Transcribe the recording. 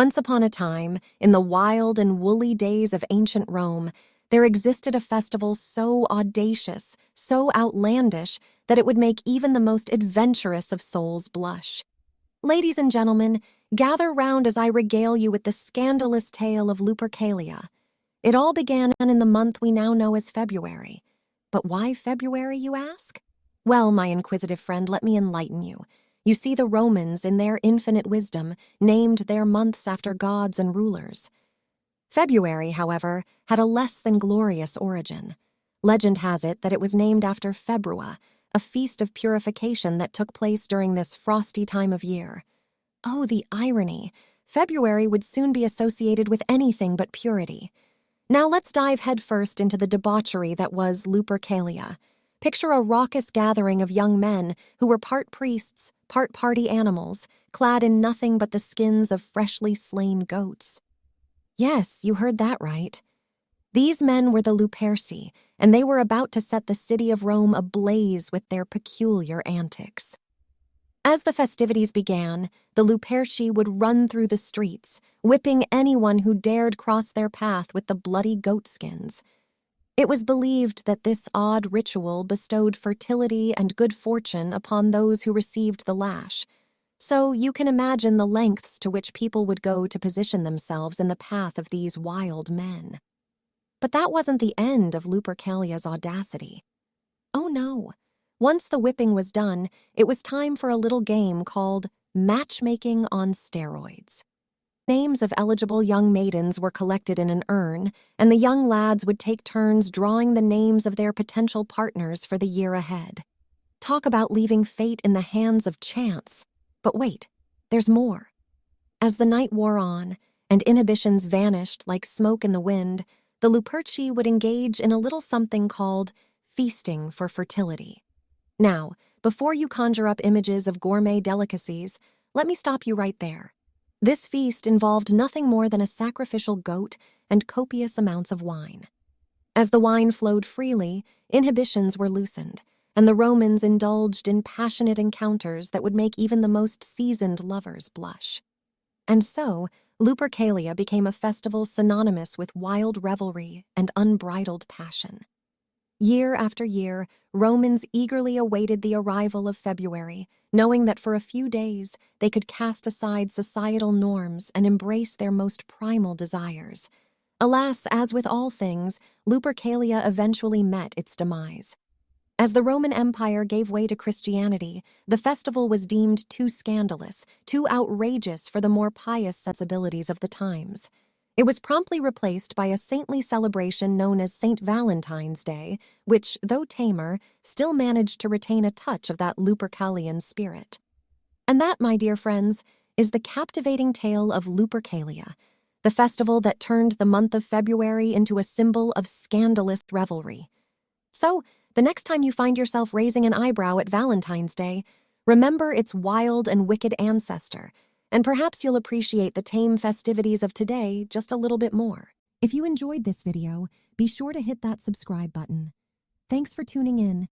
Once upon a time, in the wild and woolly days of ancient Rome, there existed a festival so audacious, so outlandish, that it would make even the most adventurous of souls blush. Ladies and gentlemen, gather round as I regale you with the scandalous tale of Lupercalia. It all began in the month we now know as February. But why February, you ask? Well, my inquisitive friend, let me enlighten you. You see, the Romans, in their infinite wisdom, named their months after gods and rulers. February, however, had a less than glorious origin. Legend has it that it was named after Februa, a feast of purification that took place during this frosty time of year. Oh, the irony! February would soon be associated with anything but purity. Now let's dive headfirst into the debauchery that was Lupercalia. Picture a raucous gathering of young men who were part priests, part party animals, clad in nothing but the skins of freshly slain goats. Yes, you heard that right. These men were the Luperci, and they were about to set the city of Rome ablaze with their peculiar antics. As the festivities began, the Luperci would run through the streets, whipping anyone who dared cross their path with the bloody goatskins. It was believed that this odd ritual bestowed fertility and good fortune upon those who received the lash, so you can imagine the lengths to which people would go to position themselves in the path of these wild men. But that wasn't the end of Lupercalia's audacity. Oh no. Once the whipping was done, it was time for a little game called matchmaking on steroids. Names of eligible young maidens were collected in an urn, and the young lads would take turns drawing the names of their potential partners for the year ahead. Talk about leaving fate in the hands of chance. But wait, there's more. As the night wore on, and inhibitions vanished like smoke in the wind, the Luperci would engage in a little something called feasting for fertility. Now, before you conjure up images of gourmet delicacies, let me stop you right there. This feast involved nothing more than a sacrificial goat and copious amounts of wine. As the wine flowed freely, inhibitions were loosened, and the Romans indulged in passionate encounters that would make even the most seasoned lovers blush. And so, Lupercalia became a festival synonymous with wild revelry and unbridled passion. Year after year, Romans eagerly awaited the arrival of February, knowing that for a few days they could cast aside societal norms and embrace their most primal desires. Alas, as with all things, Lupercalia eventually met its demise. As the Roman Empire gave way to Christianity, the festival was deemed too scandalous, too outrageous for the more pious sensibilities of the times. It was promptly replaced by a saintly celebration known as St. Valentine's Day, which, though tamer, still managed to retain a touch of that Lupercalian spirit. And that, my dear friends, is the captivating tale of Lupercalia, the festival that turned the month of February into a symbol of scandalous revelry. So, the next time you find yourself raising an eyebrow at Valentine's Day, remember its wild and wicked ancestor, and perhaps you'll appreciate the tame festivities of today just a little bit more. If you enjoyed this video, be sure to hit that subscribe button. Thanks for tuning in.